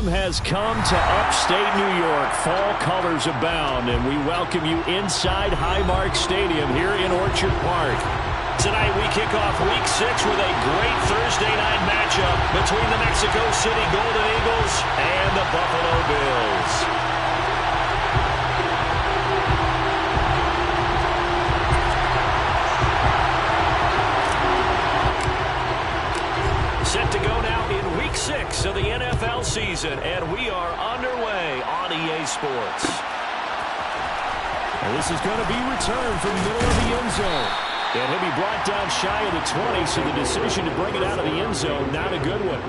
Autumn has come to upstate New York. Fall colors abound, and we welcome you inside Highmark Stadium here in Orchard Park. Tonight we kick off Week 6 with a great Thursday night matchup between the Mexico City Golden Eagles and the Buffalo Bills. Set to go now in Week 6 of the NFL season, and we are underway on EA Sports. And this is going to be returned from the middle of the end zone. And he'll be brought down shy of the 20, so the decision to bring it out of the end zone, not a good one.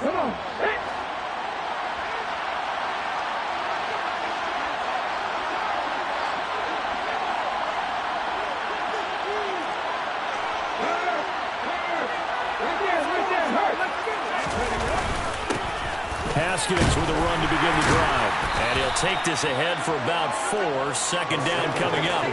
Come on. Hey. Haskins with a run to begin the drive. And he'll take this ahead for about 4. Second down coming up.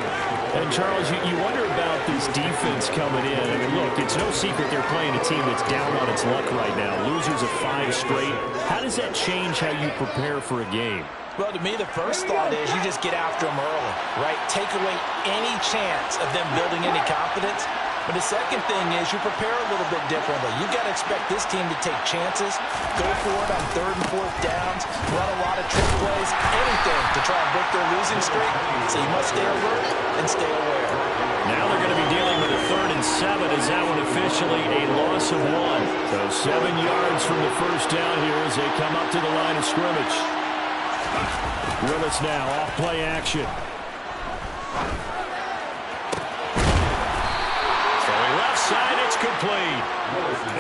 And, Charles, you wonder about this defense coming in. I mean, look, it's no secret they're playing a team that's down on its luck right now. Losers of 5 straight. How does that change how you prepare for a game? Well, to me, the first thought is you just get after them early, right? Take away any chance of them building any confidence. But the second thing is you prepare a little bit differently. You've got to expect this team to take chances, go for it on 3rd and 4th downs, run a lot of trick plays, anything to try and break their losing streak. So you must stay alert and stay aware. Now they're going to be dealing with a 3rd and 7. Is that one officially a loss of 1? So 7 yards from the first down here as they come up to the line of scrimmage. Willis now off play action. Side, it's complete.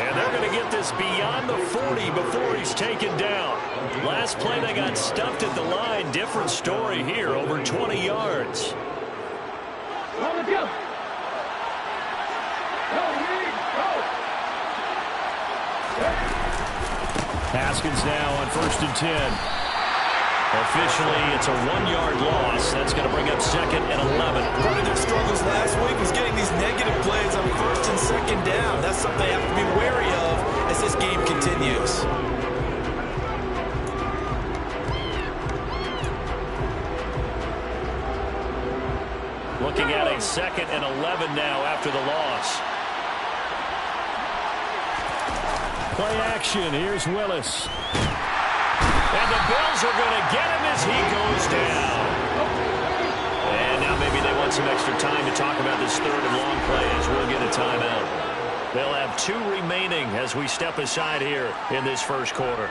And they're going to get this beyond the 40 before he's taken down. Last play, they got stuffed at the line. Different story here, over 20 yards. Haskins now on 1st and 10. Officially, it's a 1-yard loss. That's going to bring up 2nd and 11. One of their struggles last week was getting these negative plays on 1st and 2nd down. That's something they have to be wary of as this game continues. Looking at a 2nd and 11 now after the loss. Play action. Here's Willis. And the Bills are going to get him as he goes down. And now maybe they want some extra time to talk about this 3rd and long play as we'll get a timeout. They'll have 2 remaining as we step aside here in this first quarter.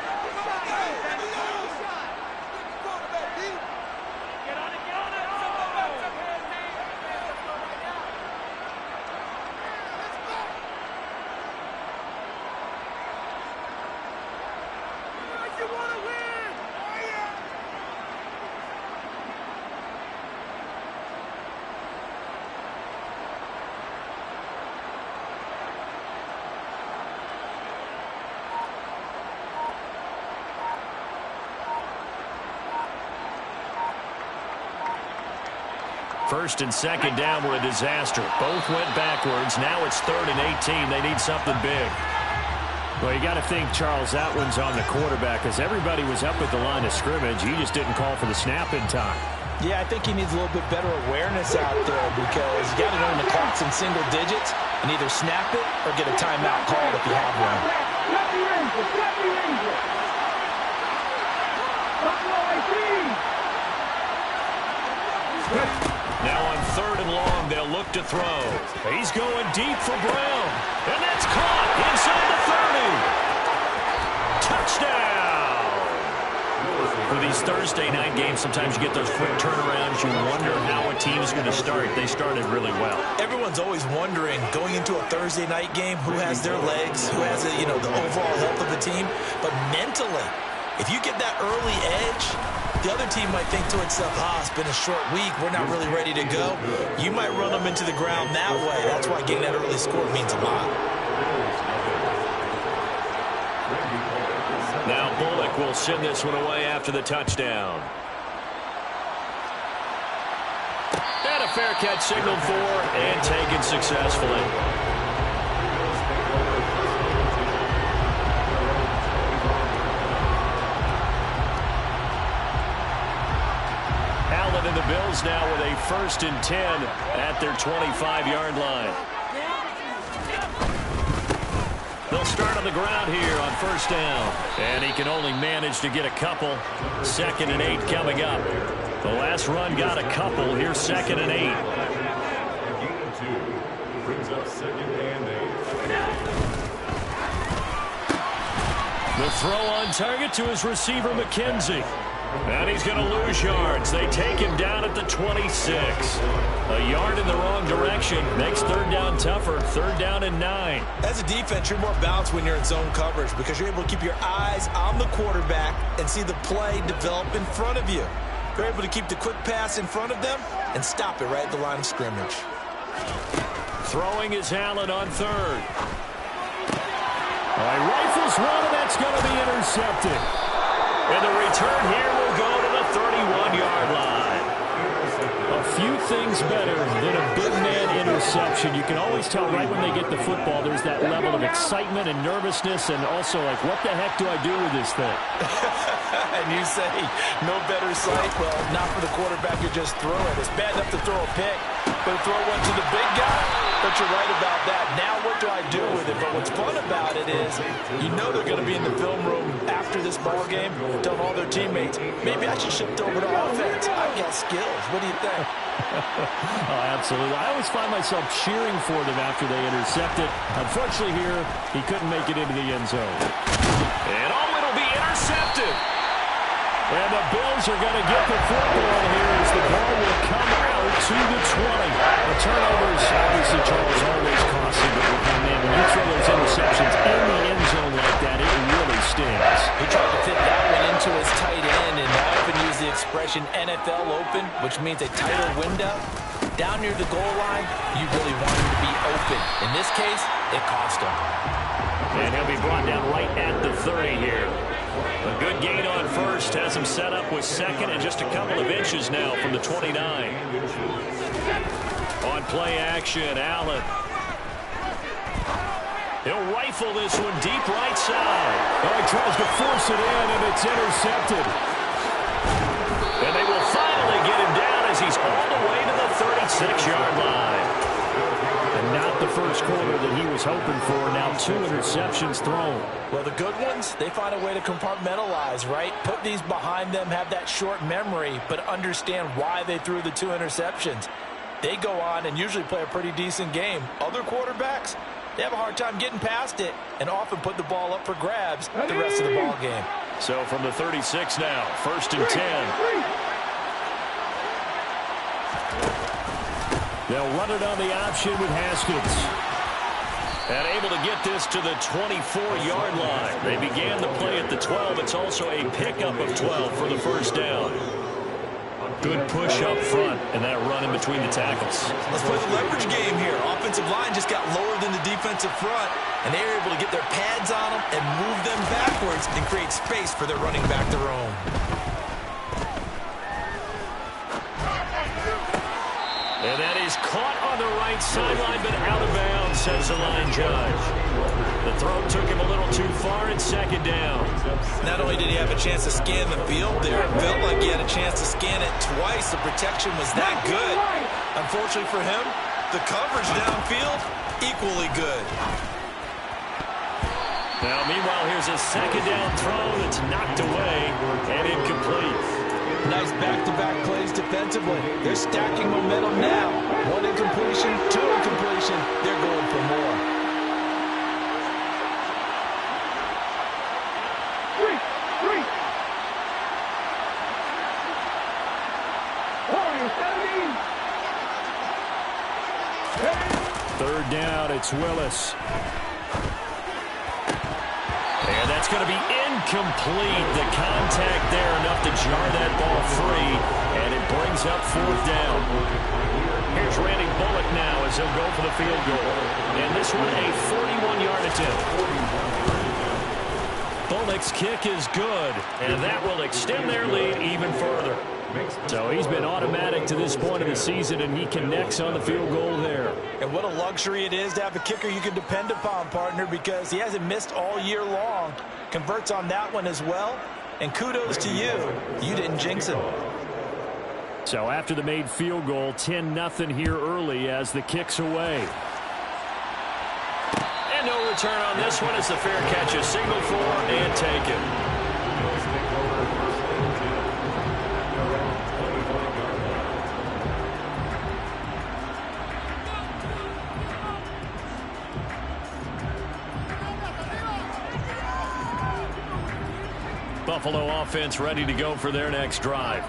First and 2nd down were a disaster. Both went backwards. Now it's 3rd and 18. They need something big. Well, you got to think, Charles, that one's on the quarterback because everybody was up at the line of scrimmage. He just didn't call for the snap in time. Yeah, I think he needs a little bit better awareness out there because you got to know when the clock's in single digits and either snap it or get a timeout called if you have one. Now on 3rd and long, they'll look to throw. He's going deep for Brown. And that's caught inside the 30. Touchdown! For these Thursday night games, sometimes you get those quick turnarounds. You wonder how a team's going to start. They started really well. Everyone's always wondering, going into a Thursday night game, who has their legs, who has the overall health of the team. But mentally, if you get that early edge, The other team might think to itself, it's been a short week. We're not really ready to go. You might run them into the ground that way. That's why getting that early score means a lot. Now Bullock will send this one away after the touchdown. And a fair catch signaled for and taken successfully. Allen and the Bills now with a 1st and 10 at their 25-yard line. They'll start on the ground here on 1st down. And he can only manage to get a couple. 2nd and 8 coming up. The last run got a couple. Here's 2nd and 8. Brings up 2nd and 8. The throw on target to his receiver, McKenzie. And he's going to lose yards. They take him down at the 26. A yard in the wrong direction makes 3rd down tougher. 3rd down and 9. As a defense, you're more balanced when you're in zone coverage because you're able to keep your eyes on the quarterback and see the play develop in front of you. You're able to keep the quick pass in front of them and stop it right at the line of scrimmage. Throwing is Allen on 3rd. Rifles one, and that's going to be intercepted. And the return here will go to the 31-yard line. A few things better than a big man interception. You can always tell right when they get the football, there's that level of excitement and nervousness and also like, what the heck do I do with this thing? And you say, no better sight? Well, not for the quarterback who just throw it. It's bad enough to throw a pick, but throw one to the big guy? But you're right about that. Now what do I do with it? But what's fun about it is you know they're going to be in the film room after this ball game telling all their teammates, maybe I should shift over to offense. I've got skills. What do you think? Oh, absolutely. I always find myself cheering for them after they intercept it. Unfortunately here, he couldn't make it into the end zone. And it'll be intercepted. And the Bills are going to get the football here as the ball will come out to the 20. The turnovers, obviously, Charles, always costly. But man, when you throw those interceptions in the end zone like that, it really stings. He tried to fit that one into his tight end, and I often use the expression NFL open, which means a tighter window. Down near the goal line, you really want him to be open. In this case, it cost him. And he'll be brought down right at the 30 here. A good gain on 1st has him set up with 2nd and just a couple of inches now from the 29. On play action, Allen. He'll rifle this one deep right side. Oh, he tries to force it in, and it's intercepted. And they will finally get him down as he's all the way to the 36-yard line. And not the first quarter that he was hoping for. Now 2 interceptions thrown. Well, the good ones, they find a way to compartmentalize, right? Put these behind them, have that short memory, but understand why they threw the 2 interceptions. They go on and usually play a pretty decent game. Other quarterbacks, they have a hard time getting past it and often put the ball up for grabs the rest of the ball game. So from the 36 now, 1st and 10. They'll run it on the option with Haskins. And able to get this to the 24-yard line. They began the play at the 12. It's also a pickup of 12 for the 1st down. Good push up front and that run in between the tackles. Let's play the leverage game here. Offensive line just got lower than the defensive front, and they were able to get their pads on them and move them backwards and create space for their running back to roam. And that is caught on the right sideline, but out of bounds, says the line judge. The throw took him a little too far at 2nd down. Not only did he have a chance to scan the field there, it felt like he had a chance to scan it twice. The protection was that good. Unfortunately for him, the coverage downfield, equally good. Now, meanwhile, here's a 2nd down throw that's knocked away and incomplete. Nice back-to-back plays defensively. They're stacking momentum now. 1 incompletion, 2 incompletion. They're going for more. 3rd down, it's Willis. And That's going to be incomplete. The contact there enough to jar that ball free, and it brings up fourth down. Here's Randy Bullock now as he'll go for the field goal. And this one a 41-yard attempt. Bullock's kick is good, and that will extend their lead even further. So he's been automatic to this point of the season, and he connects on the field goal there. And what a luxury it is to have a kicker you can depend upon, partner, because he hasn't missed all year long. Converts on that one as well. And kudos to you. You didn't jinx him. So after the made field goal, 10-0 here early as the kick's away. And no return on this one as the fair catch is signaled for and taken. Buffalo offense ready to go for their next drive.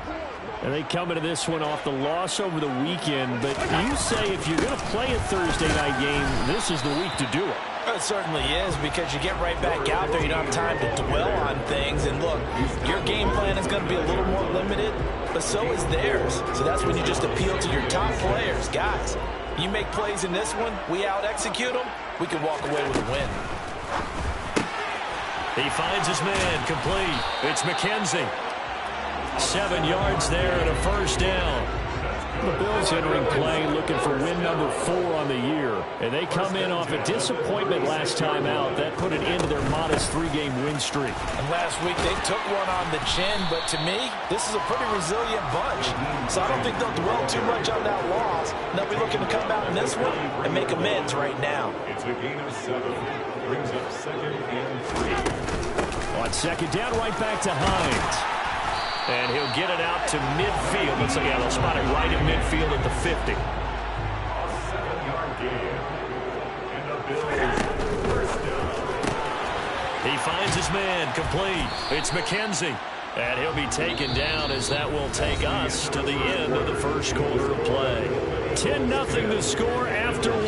And they come into this one off the loss over the weekend, but you say if you're going to play a Thursday night game, this is the week to do it. It certainly is, because you get right back out there. You don't have time to dwell on things. And look, your game plan is going to be a little more limited, but so is theirs. So that's when you just appeal to your top players. Guys, you make plays in this one, we out-execute them, we can walk away with a win. He finds his man complete. It's McKenzie. 7 yards there and a first down. The Bills entering play looking for win number 4 on the year. And they come in off a disappointment last time out. That put an end to their modest 3-game win streak. And last week they took one on the chin, but to me, this is a pretty resilient bunch. So I don't think they'll dwell too much on that loss. They'll be looking to come out in this one and make amends right now. It's a gain of 7. Brings up 2nd and 3. On second down, right back to Hines. And he'll get it out to midfield. Looks like they'll spot it right at midfield at the 50. A 7-yard gain. And the Bills first down. He finds his man complete. It's McKenzie. And he'll be taken down as that will take us to the end of the first quarter of play. 10-0 the score after 1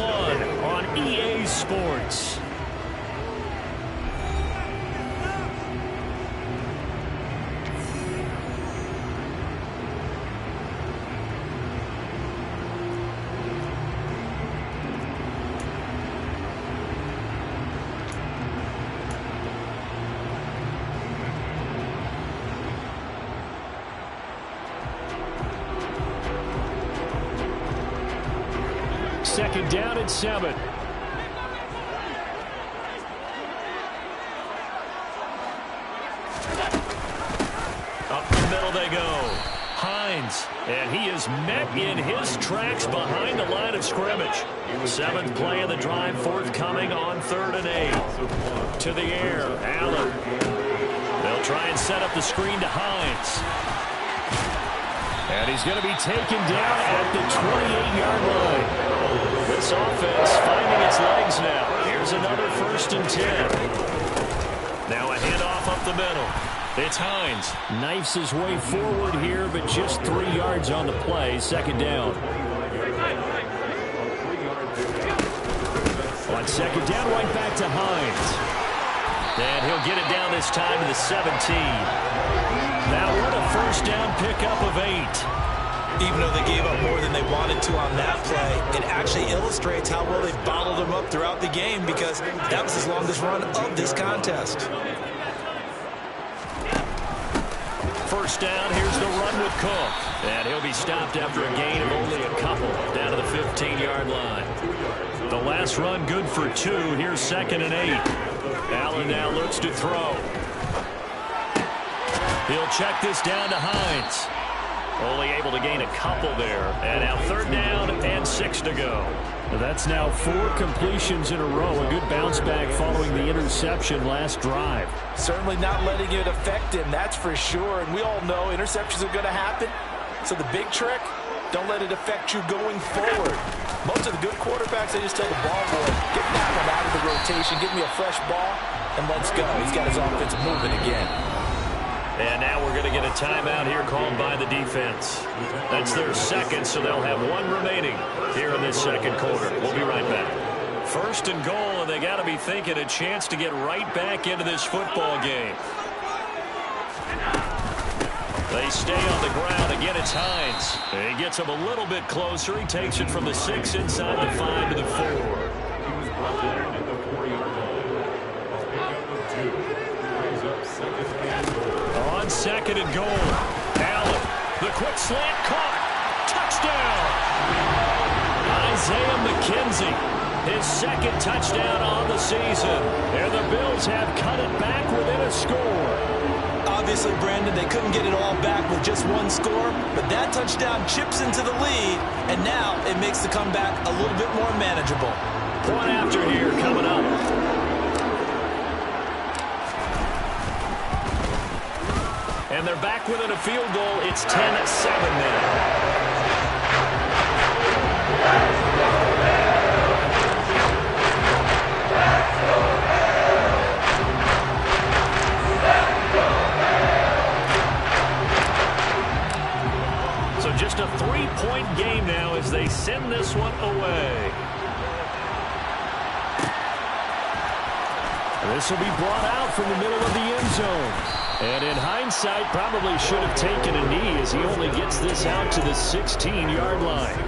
on EA Sports. Second down and 7. Up the middle they go. Hines, and he is met in his tracks behind the line of scrimmage. 7th play of the drive forthcoming on 3rd and 8. To the air, Allen. They'll try and set up the screen to Hines. And he's going to be taken down at the 28-yard line. This offense finding its legs now. Here's another 1st and 10. Now a handoff up the middle. It's Hines. Knifes his way forward here, but just 3 yards on the play. 2nd down. On 2nd down, right back to Hines. And he'll get it down this time to the 17. Now what a first down pickup of 8. Even though they gave up more than they wanted to on that play, it actually illustrates how well they bottled them up throughout the game, because that was his longest run of this contest. First down, here's the run with Cook. And he'll be stopped after a gain of only a couple down to the 15-yard line. The last run good for 2. Here's 2nd and 8. Allen now looks to throw. He'll check this down to Hines. Only able to gain a couple there. And now 3rd down and 6 to go. That's now 4 completions in a row. A good bounce back following the interception last drive. Certainly not letting it affect him, that's for sure. And we all know interceptions are going to happen. So the big trick, don't let it affect you going forward. Most of the good quarterbacks, they just tell the ball boy, get that one out of the rotation, give me a fresh ball, and let's go. He's got his offense moving again. And now we're going to get a timeout here called by the defense. That's their 2nd, so they'll have 1 remaining here in this 2nd quarter. We'll be right back. First and goal, and they got to be thinking a chance to get right back into this football game. They stay on the ground. Again, it's Hines. He gets him a little bit closer. He takes it from the 6 inside the 5 to the 4. He was brought down at the 4-yard line. Pickup of 2. Brings up second and goal. On second and goal, Allen, the quick slant caught. Touchdown! Isaiah McKenzie, his second touchdown on the season. And the Bills have cut it back within a score. Obviously, Brandon, they couldn't get it all back with just one score, but that touchdown chips into the lead, and now it makes the comeback a little bit more manageable. Point after here coming up. And they're back within a field goal. It's 10-7 now. Just a 3-point game now as they send this one away. This will be brought out from the middle of the end zone. And in hindsight, probably should have taken a knee as he only gets this out to the 16-yard line.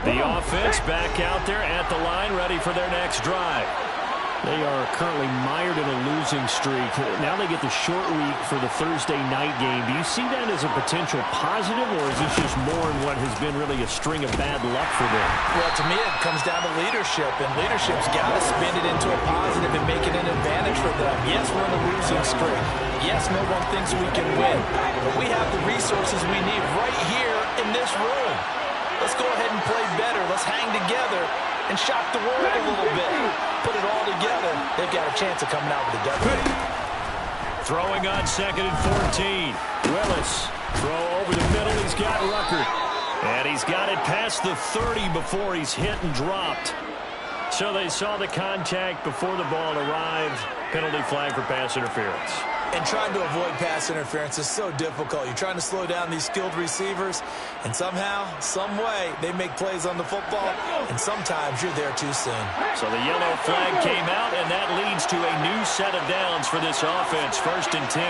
The offense back out there at the line, ready for their next drive. They are currently mired in a losing streak. Now they get the short week for the Thursday night game. Do you see that as a potential positive, or is this just more in what has been really a string of bad luck for them? Well, to me, it comes down to leadership, and leadership's got to spin it into a positive and make it an advantage for them. Yes, we're in a losing streak. Yes, no one thinks we can win, but we have the resources we need right here in this room. Let's go ahead and play better. Let's hang together and shock the world a little bit. Put it all together. They've got a chance of coming out with a W. Throwing on second and 14. Willis. Throw over the middle. He's got Ruckert. And he's got it past the 30 before he's hit and dropped. So they saw the contact before the ball arrived. Penalty flag for pass interference. And trying to avoid pass interference is so difficult. You're trying to slow down these skilled receivers, and somehow, some way, they make plays on the football, and sometimes you're there too soon. So the yellow flag came out, and that leads to a new set of downs for this offense, 1st and 10.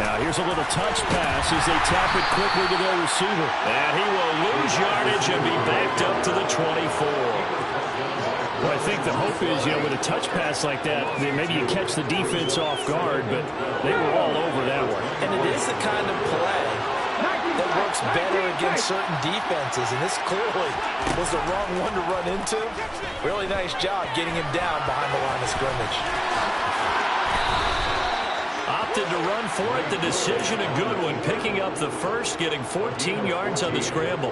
Now here's a little touch pass as they tap it quickly to their receiver. And he will lose yardage and be backed up to the 24. Well, I think the hope is, with a touch pass like that, then maybe you catch the defense off guard, but they were all over that one. And it is the kind of play that works better against certain defenses, and this clearly was the wrong one to run into. Really nice job getting him down behind the line of scrimmage. Opted to run for it. The decision a good one, picking up the first, getting 14 yards on the scramble.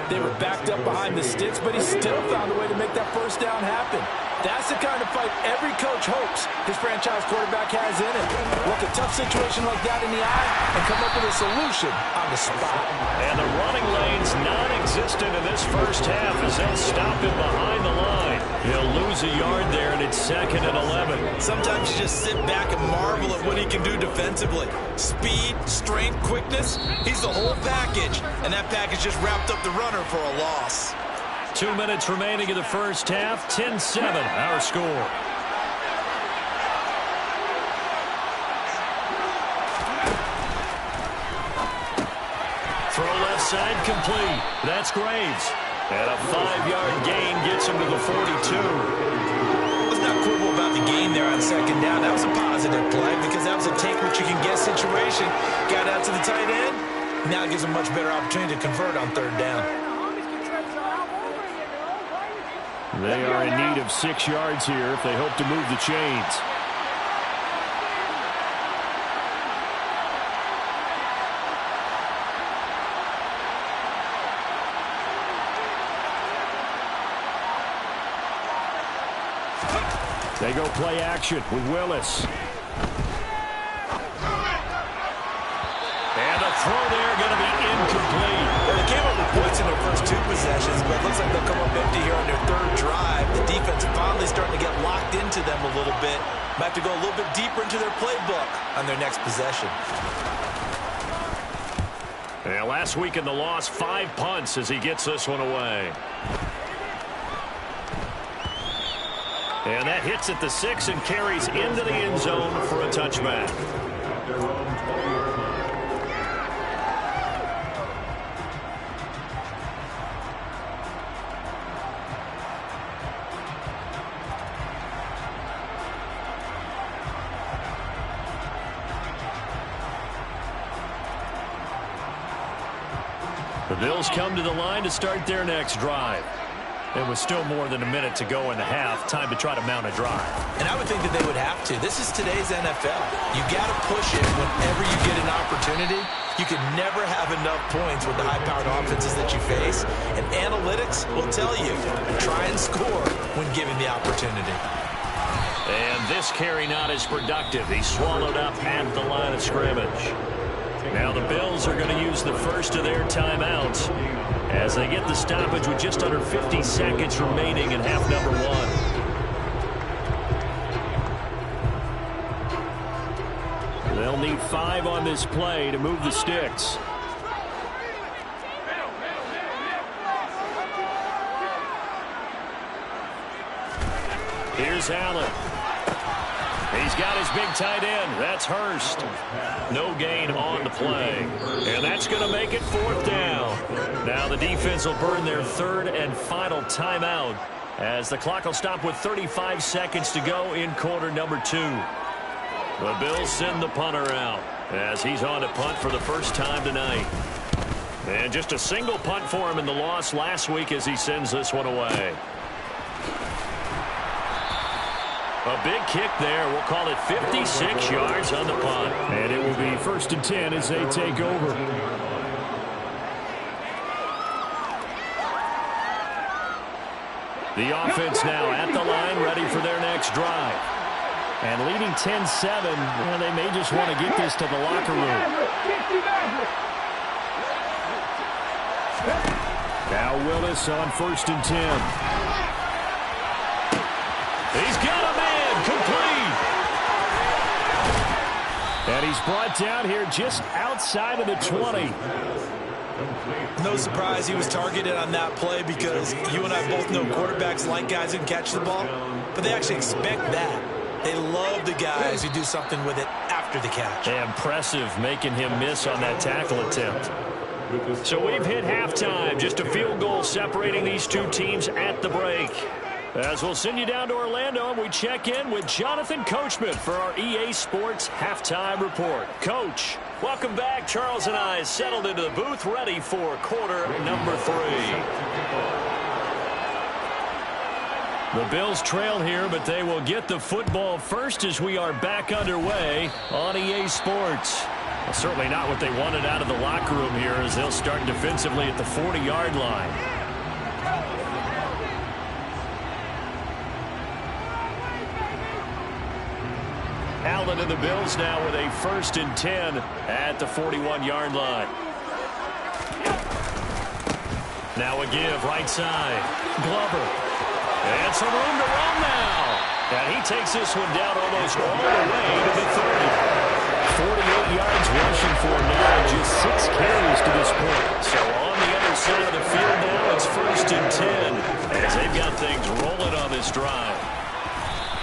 They were backed up behind the sticks, but he still found a way to make that first down happen. That's the kind of fight every coach hopes his franchise quarterback has in it. Look a tough situation like that in the eye and come up with a solution on the spot. And the running lane's non-existent in this first half as they'll stop him behind the line. He'll lose a yard there, and it's 2nd and 11. Sometimes you just sit back and marvel at what he can do defensively. Speed, strength, quickness, he's the whole package. And that package just wrapped up the runner for a loss. 2 minutes remaining in the first half. 10-7, our score. Throw left side complete. That's Graves. And a 5-yard gain gets him to the 42. Let's not quibble about the gain there on 2nd down. That was a positive play because that was a take-what-you-can-get situation. Got out to the tight end. Now it gives him a much better opportunity to convert on 3rd down. They are in need of 6 yards here if they hope to move the chains. They go play action with Willis. And a throw there going to be incomplete. Well, they came up with points in their first 2 Might have to go a little bit deeper into their playbook on their next possession. And last week in the loss, 5 punts as he gets this one away. And that hits at the 6 and carries into the end zone for a touchback. The Bills come to the line to start their next drive. It was still more than a minute to go in the half. Time to try to mount a drive. And I would think that they would have to. This is today's NFL. You got to push it whenever you get an opportunity. You can never have enough points with the high-powered offenses that you face. And analytics will tell you, try and score when given the opportunity. And this carry not as productive. He's swallowed up at the line of scrimmage. Now the Bills are going to use the first of their timeouts as they get the stoppage with just under 50 seconds remaining in half number 1. They'll need 5 on this play to move the sticks. Here's Allen. He's got his big tight end. That's Hurst. No gain on the play. And that's going to make it 4th down. Now the defense will burn their 3rd and final timeout as the clock will stop with 35 seconds to go in quarter number 2. The Bills send the punter out as he's on to punt for the first time tonight. And just a single punt for him in the loss last week as he sends this one away. A big kick there. We'll call it 56 yards on the punt. And it will be 1st and 10 as they take over. The offense now at the line, ready for their next drive. And leading 10-7, well, they may just want to get this to the locker room. Now Willis on 1st and 10. He's got a man. Complete. And he's brought down here just outside of the 20. No surprise he was targeted on that play because you and I both know quarterbacks like guys who can catch the ball, but they actually expect that. They love the guys who do something with it after the catch. Impressive making him miss on that tackle attempt. So we've hit halftime. Just a field goal separating these two teams at the break. As we'll send you down to Orlando, and we check in with Jonathan Coachman for our EA Sports Halftime Report. Coach, welcome back. Charles and I settled into the booth, ready for quarter number 3. The Bills trail here, but they will get the football first as we are back underway on EA Sports. Well, certainly not what they wanted out of the locker room here as they'll start defensively at the 40-yard line. Allen and the Bills now with a 1st and 10 at the 41-yard line. Now a give right side. Glover. And some room to run now. And he takes this one down almost all the way to the 30. 48 yards rushing for him now, just 6 carries to this point. So on the other side of the field now, it's 1st and 10 as they've got things rolling on this drive.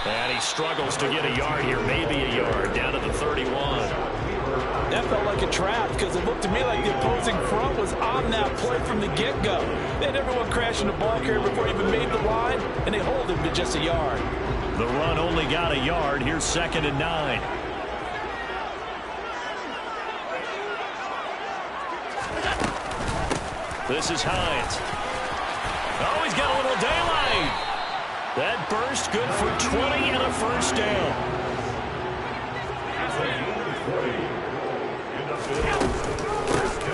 And he struggles to get a yard here, maybe a yard, down to the 31. That felt like a trap because it looked to me like the opposing front was on that play from the get-go. They had everyone crashing the ball carrier before he even made the line, and they hold him to just a yard. The run only got a yard. Here's 2nd and 9. This is Hines. Oh, he's got a little daylight. That burst good for 20 and a 1st down.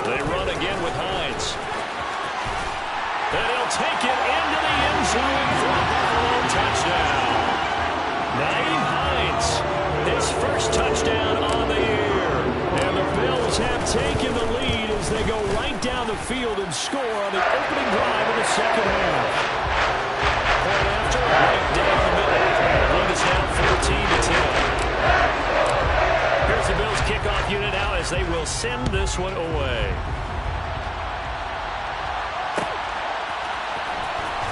They run again with Hines. And he'll take it into the end zone for a Buffalo touchdown. Naeem Hines, his 1st touchdown on the year. And the Bills have taken the lead as they go right down the field and score on the opening drive of the 2nd half. Right after, right down the middle. The lead is now 14-10. kickoff unit now as they will send this one away.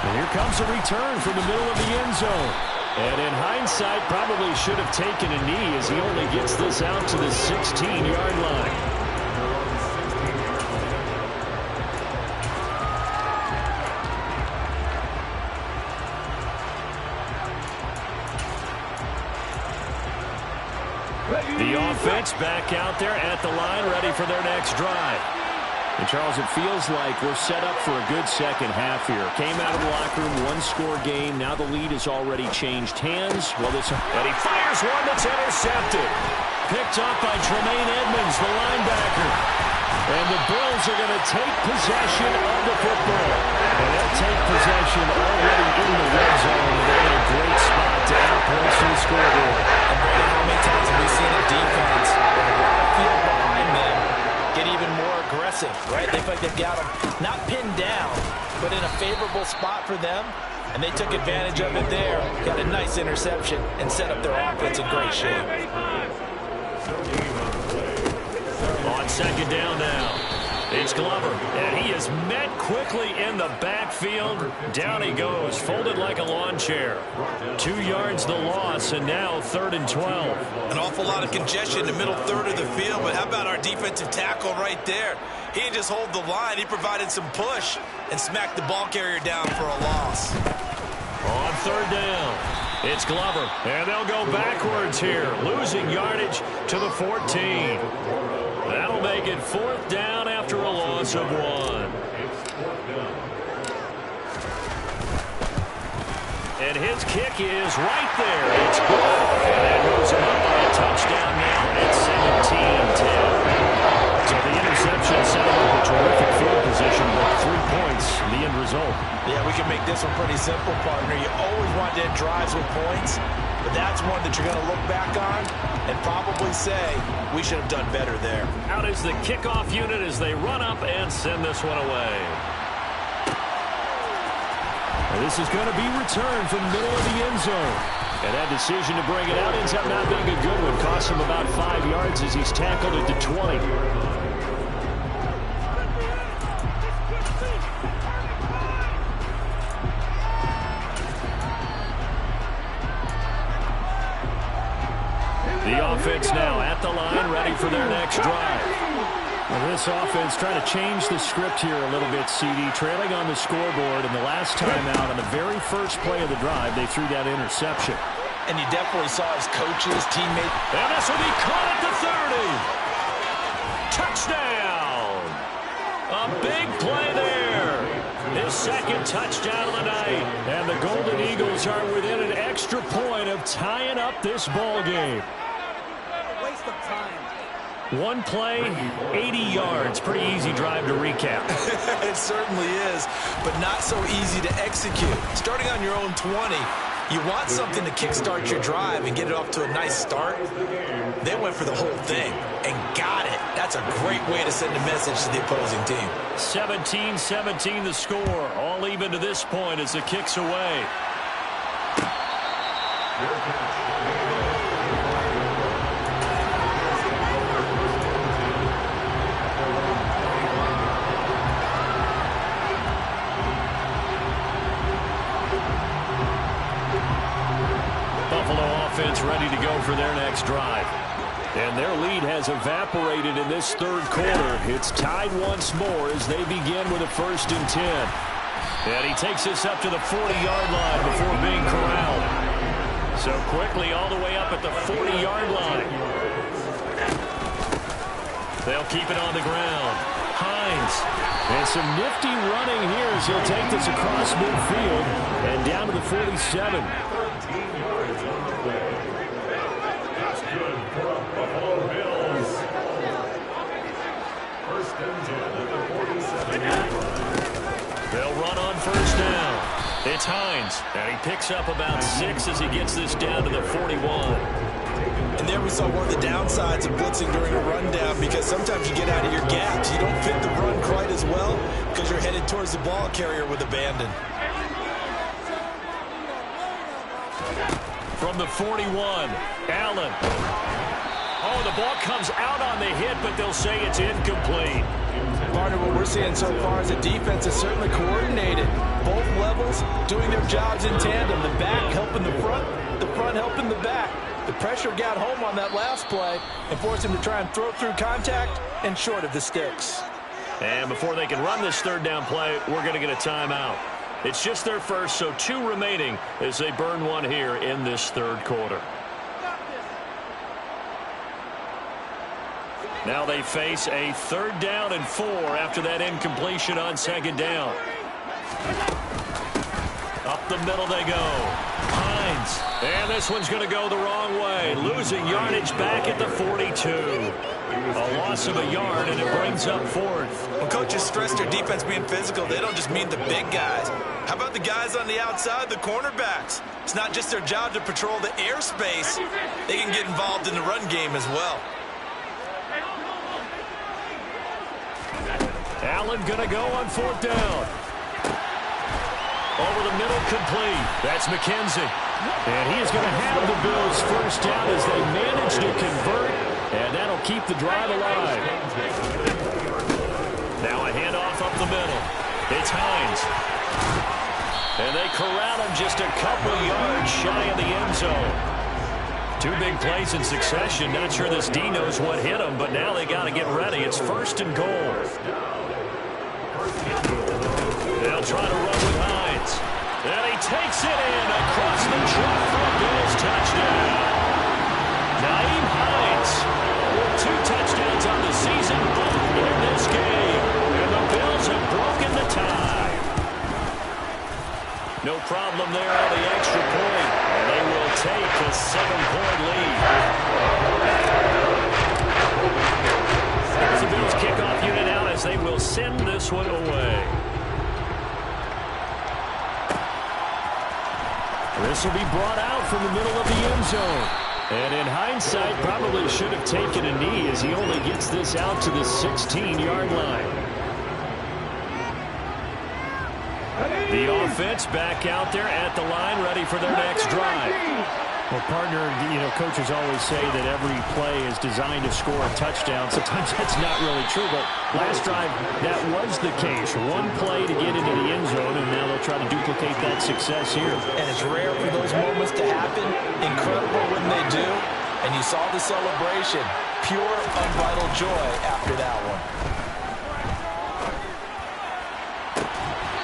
And here comes a return from the middle of the end zone. And in hindsight, probably should have taken a knee as he only gets this out to the 16-yard line. The offense back out there at the line, ready for their next drive. And, Charles, it feels like we're set up for a good second half here. Came out of the locker room, one-score game. Now the lead has already changed hands. Well, and he fires one that's intercepted. Picked up by Tremaine Edmonds, the linebacker. And the Bills are going to take possession of the football. And they'll take possession already in the red zone. They're in a great spot to add points to the scoreboard. And Brady, how many times have we seen a defense with a lot of field behind them get even more aggressive, right? They feel like they've got them not pinned down, but in a favorable spot for them. And they took advantage of it there. Got a nice interception and set up their offense in great shape. On second down now, it's Glover, and he is met quickly in the backfield. Down he goes, folded like a lawn chair. 2 yards the loss, and now 3rd and 12. An awful lot of congestion in the middle third of the field, but how about our defensive tackle right there? He didn't just hold the line, he provided some push and smacked the ball carrier down for a loss. On 3rd down, it's Glover, and they'll go backwards here, losing yardage to the 14. That'll make it 4th down after a loss of 1. And his kick is right there. It's good. And that moves him up by a touchdown now at 17-10. So the interception set him up a terrific field position, but 3 points, the end result. Yeah, we can make this one pretty simple, partner. You always want to end drives with points, but that's one that you're going to look back on and probably say, we should have done better there. Out is the kickoff unit as they run up and send this one away. And this is going to be returned from the middle of the end zone. And that decision to bring it out ends up not being a good one. Costs him about 5 yards as he's tackled at the 20. The offense now at the line, ready for their next drive. Well, this offense trying to change the script here a little bit, CD. Trailing on the scoreboard, and the last time out on the very first play of the drive, they threw that interception. And you definitely saw his coaches, teammates. And this will be caught at the 30. Touchdown! A big play there. His second touchdown of the night. And the Golden Eagles are within an extra point of tying up this ball game. Waste of time. One play, 80 yards. Pretty easy drive to recap. It certainly is, but not so easy to execute. Starting on your own 20, you want something to kickstart your drive and get it off to a nice start. They went for the whole thing and got it. That's a great way to send a message to the opposing team. 17-17 the score. All even to this point as the kick's away. Ready to go for their next drive. And their lead has evaporated in this third quarter. It's tied once more as they begin with a 1st and 10. And he takes this up to the 40-yard line before being corralled. So quickly all the way up at the 40-yard line. They'll keep it on the ground. Hines. And some nifty running here as he'll take this across midfield and down to the 47. They'll run on 1st down. It's Hines, and he picks up about 6 as he gets this down to the 41. And there we saw one of the downsides of blitzing during a rundown, because sometimes you get out of your gaps. You don't fit the run quite as well because you're headed towards the ball carrier with abandon. From the 41, Allen. Oh, the ball comes out on the hit, but they'll say it's incomplete. Part of what we're seeing so far is the defense is certainly coordinated. Both levels doing their jobs in tandem. The back helping the front helping the back. The pressure got home on that last play and forced him to try and throw through contact and short of the sticks. And before they can run this third down play, we're going to get a timeout. It's just their first, so 2 remaining as they burn one here in this third quarter. Now they face a 3rd down and 4 after that incompletion on 2nd down. Up the middle they go. Hines. And this one's going to go the wrong way. Losing yardage back at the 42. A loss of a yard, and it brings up 4th. When coaches stress their defense being physical, they don't just mean the big guys. How about the guys on the outside, the cornerbacks? It's not just their job to patrol the airspace. They can get involved in the run game as well. Allen going to go on 4th down. Over the middle, complete. That's McKenzie. And he is going to have the Bills' first down as they manage to convert, and that'll keep the drive alive. Now a handoff up the middle. It's Hines. And they corral him just a couple yards shy of the end zone. 2 big plays in succession. Not sure this D knows what hit him, but now they got to get ready. It's 1st and goal. They'll try to run with Hines. And he takes it in across the truck for a Bills touchdown. Naeem Hines with 2 touchdowns on the season in this game. And the Bills have broken the tie. No problem there on the extra point. And they will take a 7-point lead. There's the Bills kickoff unit out as they will send this one away. This will be brought out from the middle of the end zone. And in hindsight, probably should have taken a knee as he only gets this out to the 16-yard line. The offense back out there at the line, ready for their next drive. Well, partner, coaches always say that every play is designed to score a touchdown. Sometimes that's not really true, but last drive, that was the case. 1 play to get into the end zone, and now they'll try to duplicate that success here. And it's rare for those moments to happen. Incredible when they do. And you saw the celebration. Pure, unbridled joy after that one.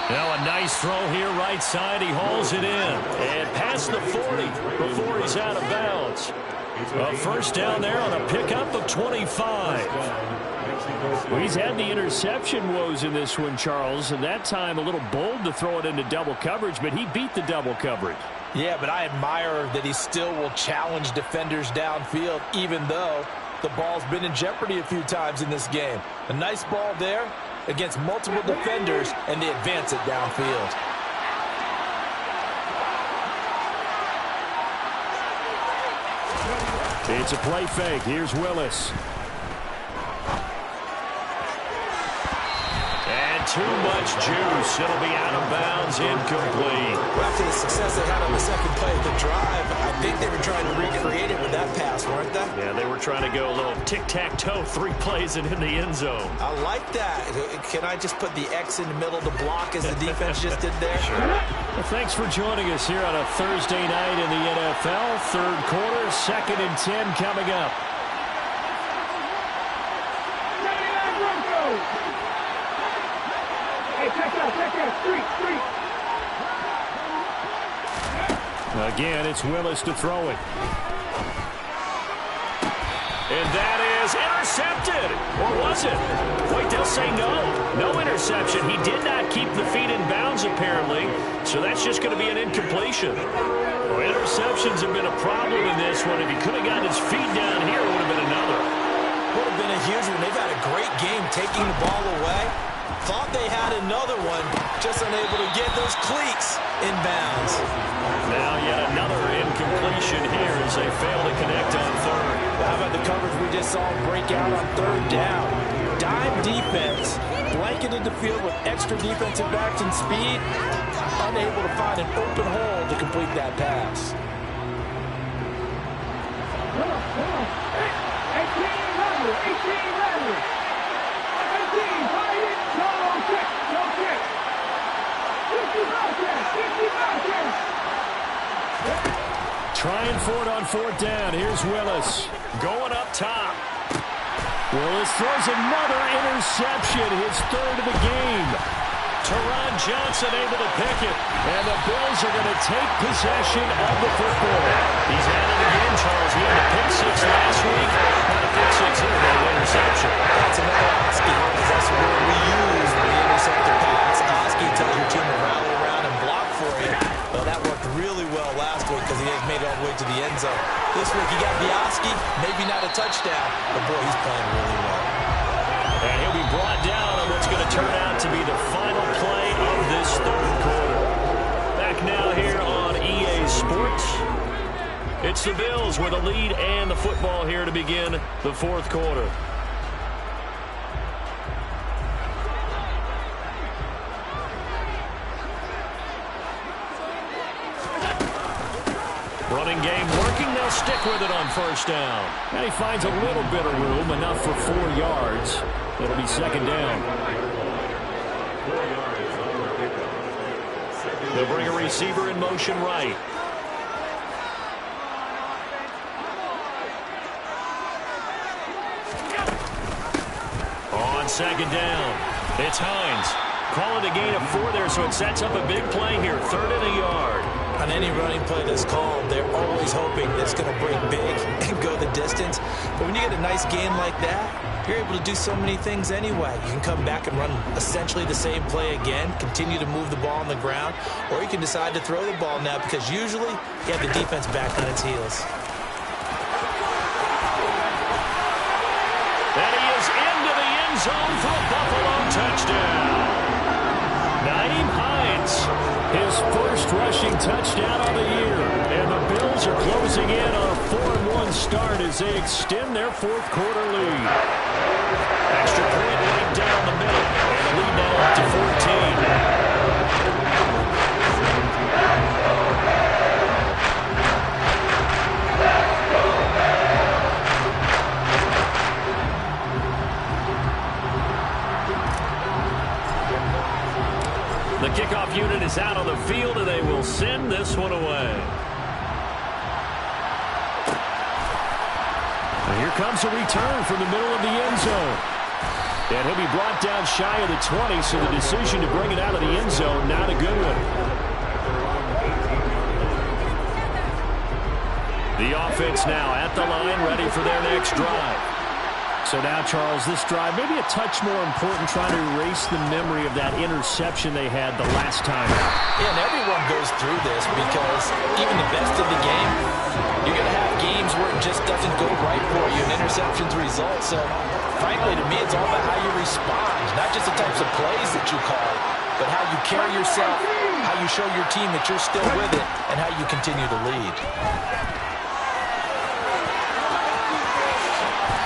Now a nice throw here right side. He hauls it in. And past the 40 before he's out of bounds. A 1st down there on a pickup of 25. Well, he's had the interception woes in this one, Charles, and that time a little bold to throw it into double coverage, but he beat the double coverage. Yeah, but I admire that he still will challenge defenders downfield, even though the ball's been in jeopardy a few times in this game. A nice ball there against multiple defenders, and they advance it downfield. It's a play fake. Here's Willis. And too much juice. It'll be out of bounds, incomplete. Well, after the success they had on the second play of the drive, I think they were trying to recreate it with that pass, weren't they? Yeah, they were trying to go a little tic-tac-toe, 3 plays and in the end zone. I like that. Can I just put the X in the middle to block as the defense just did there? Sure. Well, thanks for joining us here on a Thursday night in the NFL. Third quarter, 2nd and 10 coming up. Again, it's Willis to throw it. And that is intercepted. Or was it? Wait, they'll say no. No interception. He did not keep the feet in bounds, apparently. So that's just going to be an incompletion. Well, interceptions have been a problem in this one. If he could have gotten his feet down here, it would have been another. Would have been a huge one. They've had a great game taking the ball away. Thought they had another one, just unable to get those cleats in bounds. Now yet another incompletion here as they fail to connect on 3rd. How about the coverage we just saw break out on 3rd down? Dime defense, blanketed the field with extra defensive backs and speed, unable to find an open hole to complete that pass. Trying for it on fourth down. Here's Willis going up top. Willis throws another interception, his third of the game. Teron Johnson able to pick it, and the Bills are going to take possession of the football. He's at it again, Charles. He had a pick six last week, not a pick six here, but an interception. That's another Oski. That's the word we use when we intercept the pass. Oski tells your team to rally around and block for you. Well, that worked really well last week because he has made it all the way to the end zone. This week he got the Oski, maybe not a touchdown, but boy, he's playing really well. And he'll be brought down on what's going to turn out to be the final play of this third quarter. Back now here on EA Sports. It's the Bills with a lead and the football here to begin the fourth quarter. Running game working. They'll stick with it on first down. And he finds a little bit of room, enough for 4 yards. It'll be second down. They'll bring a receiver in motion right. On second down, it's Hines. Call it a gain of 4 there, so it sets up a big play here. 3rd and a yard. On any running play that's called, they're always hoping it's going to break big and go the distance. But when you get a nice gain like that, you're able to do so many things anyway. You can come back and run essentially the same play again, continue to move the ball on the ground, or you can decide to throw the ball now because usually you have the defense back on its heels. And he is into the end zone for a Buffalo touchdown. Nyheim Hines, his first rushing touchdown of the year. And the Bills are closing in on a 4-1 start as they extend their fourth quarter lead. Extra point laid down the middle. And the lead now up to 14. The kickoff unit is out on the field, and they will send this one away. And here comes a return from the middle of the end zone. And he'll be brought down shy of the 20, so the decision to bring it out of the end zone, not a good one. The offense now at the line, ready for their next drive. So now, Charles, this drive maybe a touch more important, trying to erase the memory of that interception they had the last time. Yeah, and everyone goes through this because even the best of the game, you're going to have games where it just doesn't go right for you and interceptions result. So, frankly, to me, it's all about how you respond, not just the types of plays that you call, but how you carry yourself, how you show your team that you're still with it, and how you continue to lead.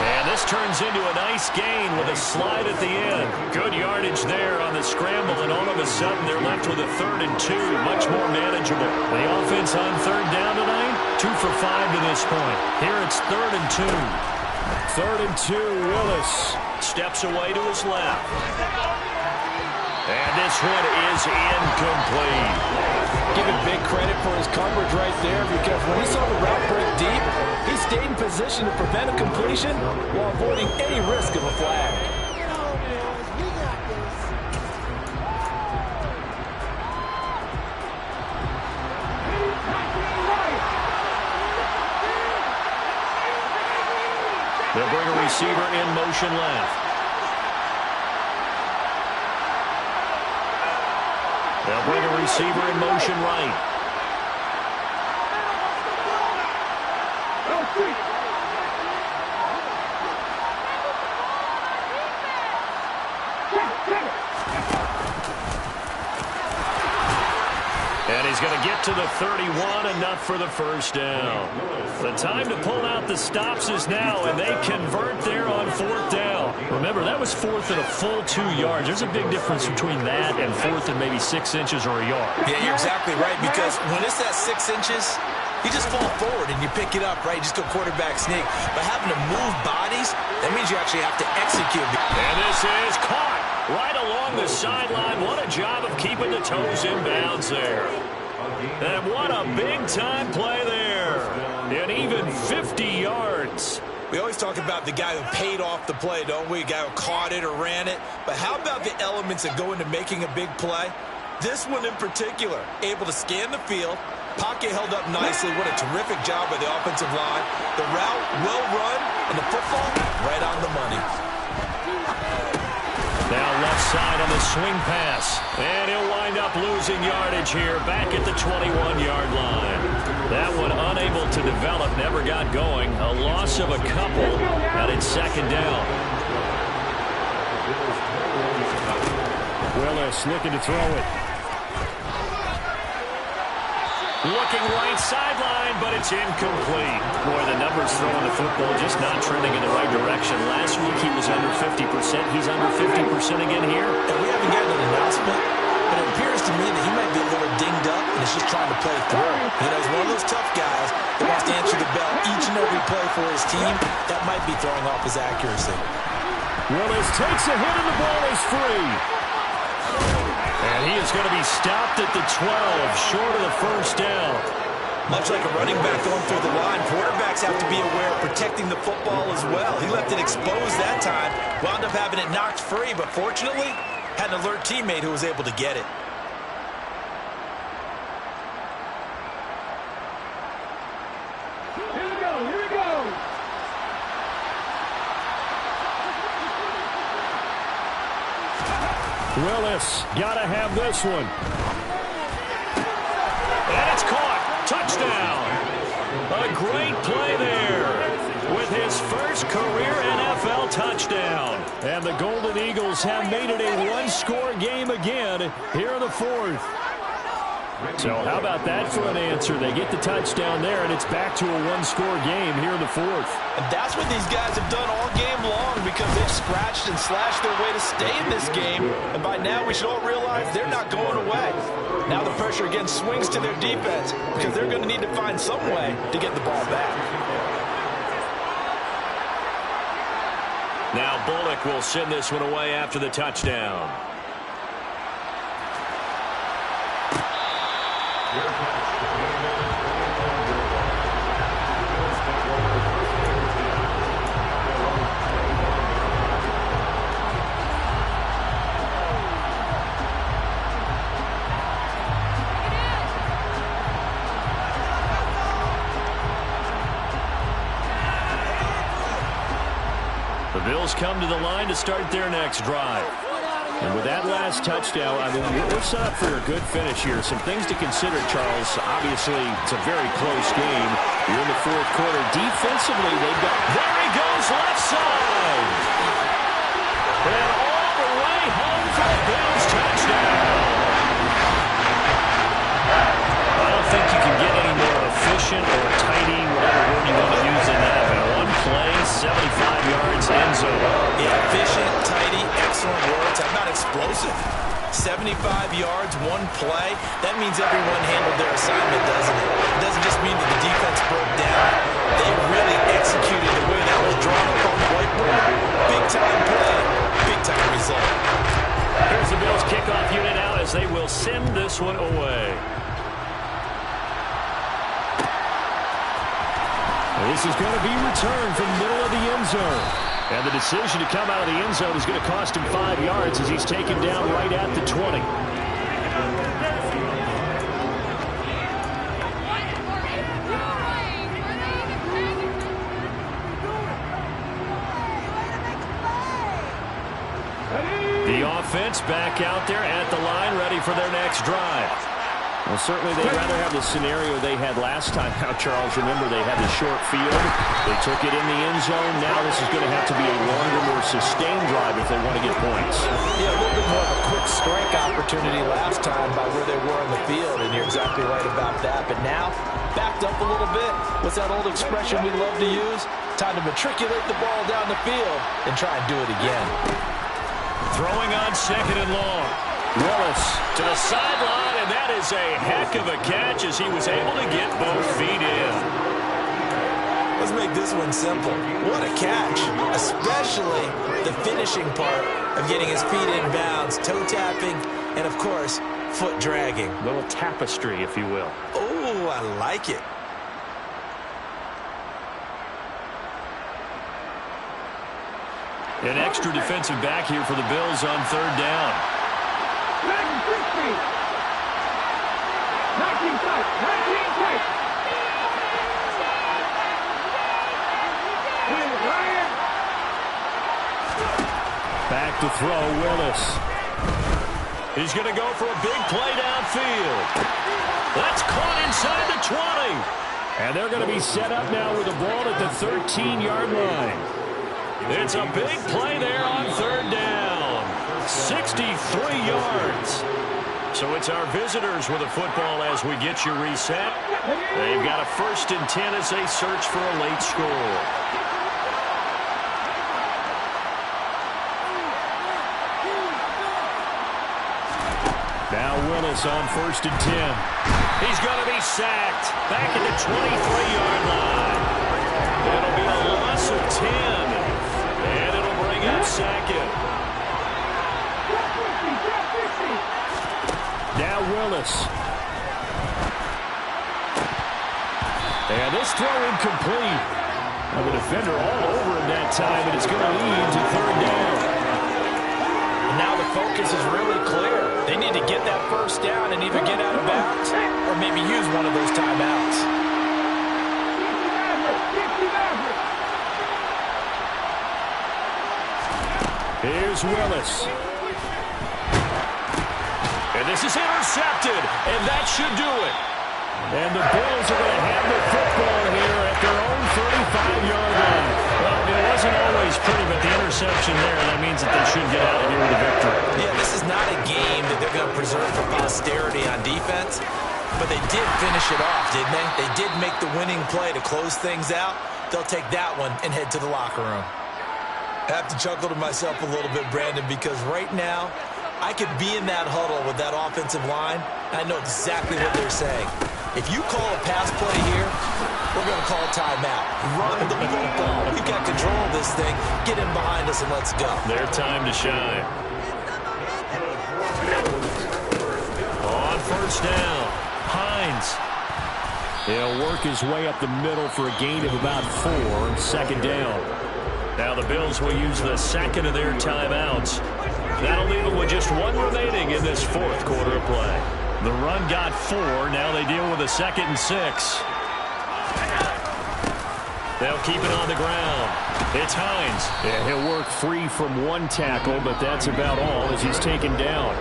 And this turns into a nice gain with a slide at the end. Good yardage there on the scramble, and all of a sudden they're left with a 3rd and 2, much more manageable. The offense on 3rd down tonight, 2 for 5 to this point. Here it's 3rd and 2. 3rd and 2, Willis steps away to his left. And this one is incomplete. Give him big credit for his coverage right there because when he saw the route break deep, he stayed in position to prevent a completion while avoiding any risk of a flag. They'll bring a receiver in motion left. They'll bring a receiver in motion right. And he's going to get to the 31, enough for the first down. The time to pull out the stops is now, and they convert there on 4th down. Remember, that was 4th and a full 2 yards. There's a big difference between that and 4th and maybe 6 inches or a yard. Yeah, you're exactly right, because when it's at 6 inches, You just fall forward and you pick it up, right? You just go quarterback sneak. But having to move bodies, that means you actually have to execute. And this is caught right along the sideline. What a job of keeping the toes in bounds there. And what a big-time play there. And even 50 yards. We always talk about the guy who paid off the play, don't we? The guy who caught it or ran it. But how about the elements that go into making a big play? This one in particular, able to scan the field. Pocket held up nicely. What a terrific job by the offensive line. The route, well run, and the football, right on the money. Now left side on the swing pass. And he'll wind up losing yardage here back at the 21-yard line. That one unable to develop, never got going. A loss of a couple, and it's second down. Willis looking to throw it. Looking right sideline, but it's incomplete. Boy, the numbers throwing the football just not trending in the right direction. Last week he was under 50%. He's under 50% again here. And we haven't gotten an announcement, but it appears to me that he might be a little dinged up and is just trying to play through. You know, he's one of those tough guys that wants to answer the bell each and every play for his team. That might be throwing off his accuracy. Willis takes a hit and the ball is free. And he is going to be stopped at the 12, short of the first down. Much like a running back going through the line, quarterbacks have to be aware of protecting the football as well. He left it exposed that time, wound up having it knocked free, but fortunately, had an alert teammate who was able to get it. Here we go, here we go. Willis, gotta have this one. And it's caught. Touchdown. A great play there with his first career NFL touchdown. And the Golden Eagles have made it a one-score game again here in the fourth. So how about that for an answer? They get the touchdown there, and it's back to a one-score game here in the fourth. And that's what these guys have done all game long because they've scratched and slashed their way to stay in this game. And by now, we should all realize they're not going away. Now the pressure again swings to their defense because they're going to need to find some way to get the ball back. Now Bullock will send this one away after the touchdown. The Bills come to the line to start their next drive. And with that last touchdown, I mean, we're set up for a good finish here. Some things to consider, Charles. Obviously, it's a very close game. You're in the fourth quarter. Defensively, they've got... There he goes, left side! And all the way home for the Bills touchdown. I don't think you can get any more efficient or tidy, whatever word you want to use in that. But one play, 75 yards, end zone. Yeah, efficient, tidy, excellent words. How about explosive? 75 yards, one play. That means everyone handled their assignment, doesn't it? It doesn't just mean that the defense broke down. They really executed the way that was drawn up on the whiteboard. Big-time play, big-time result. Here's the Bills kickoff unit out as they will send this one away. This is going to be returned from the middle of the end zone. And the decision to come out of the end zone is going to cost him 5 yards as he's taken down right at the 20. The offense back out there at the line, ready for their next drive. Well, certainly they'd rather have the scenario they had last time. Now, Charles, remember they had the short field. They took it in the end zone. Now this is going to have to be a longer, more sustained drive if they want to get points. Yeah, a little bit more of a quick strike opportunity last time by where they were on the field, and you're exactly right about that. But now, backed up a little bit. What's that old expression we love to use? Time to matriculate the ball down the field and try and do it again. Throwing on second and long. Willis to the sideline, and that is a heck of a catch as he was able to get both feet in. Let's make this one simple. What a catch, especially the finishing part of getting his feet in bounds, toe tapping, and of course, foot dragging. Little tapestry, if you will. Oh, I like it. An extra defensive back here for the Bills on third down. 19 tight. Back to throw, Willis. He's going to go for a big play downfield. That's caught inside the 20. And they're going to be set up now with the ball at the 13-yard line. It's a big play there on third down. 63 yards. So it's our visitors with the football as we get you reset. They've got a 1st and 10 as they search for a late score. Now Willis on 1st and 10. He's going to be sacked back at the 23-yard line. It'll be a loss of 10. And it'll bring up 2nd. Now Willis. And this throw incomplete. Now the defender all over him that time, and it's going to lead to third down. And now the focus is really clear. They need to get that 1st down and either get out of bounds or maybe use one of those timeouts. Here's Willis. And this is intercepted, and that should do it. And the Bills are going to have the football here at their own 35-yard line. Well, it wasn't always pretty, but the interception there, that means that they should get out of here with a victory. Yeah, this is not a game that they're going to preserve for posterity on defense, but they did finish it off, didn't they? They did make the winning play to close things out. They'll take that one and head to the locker room. I have to chuckle to myself a little bit, Brandon, because right now I could be in that huddle with that offensive line, and I know exactly what they're saying. If you call a pass play here, we're going to call a timeout. Run the football. We've got control of this thing. Get in behind us and let's go. Their time to shine. On 1st down, Hines. He'll work his way up the middle for a gain of about 4, 2nd down. Now the Bills will use the 2nd of their timeouts. That'll leave them with just 1 remaining in this 4th quarter of play. The run got 4. Now they deal with a 2nd and 6. They'll keep it on the ground. It's Hines. Yeah, he'll work free from 1 tackle, but that's about all as he's taken down.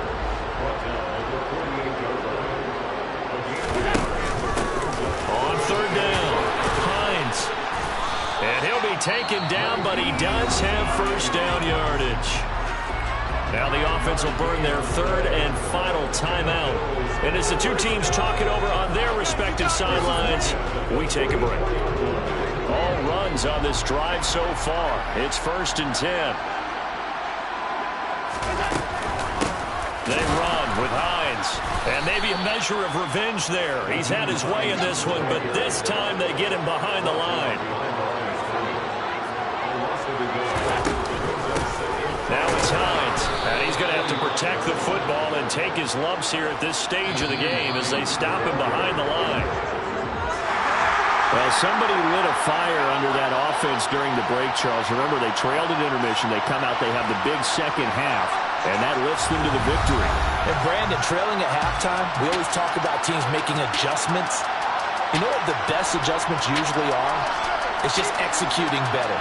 On 3rd down, Hines. And he'll be taken down, but he does have 1st down yardage. Now the offense will burn their 3rd and final timeout. And as the two teams talk it over on their respective sidelines, we take a break. All runs on this drive so far. It's 1st and 10. They run with Hines. And maybe a measure of revenge there. He's had his way in this one, but this time they get him behind the line. Now it's Hines, and he's going to have to protect the football and take his lumps here at this stage of the game as they stop him behind the line. Well, somebody lit a fire under that offense during the break, Charles. Remember, they trailed at intermission. They come out, they have the big second half, and that lifts them to the victory. And Brandon, trailing at halftime, we always talk about teams making adjustments. You know what the best adjustments usually are? It's just executing better.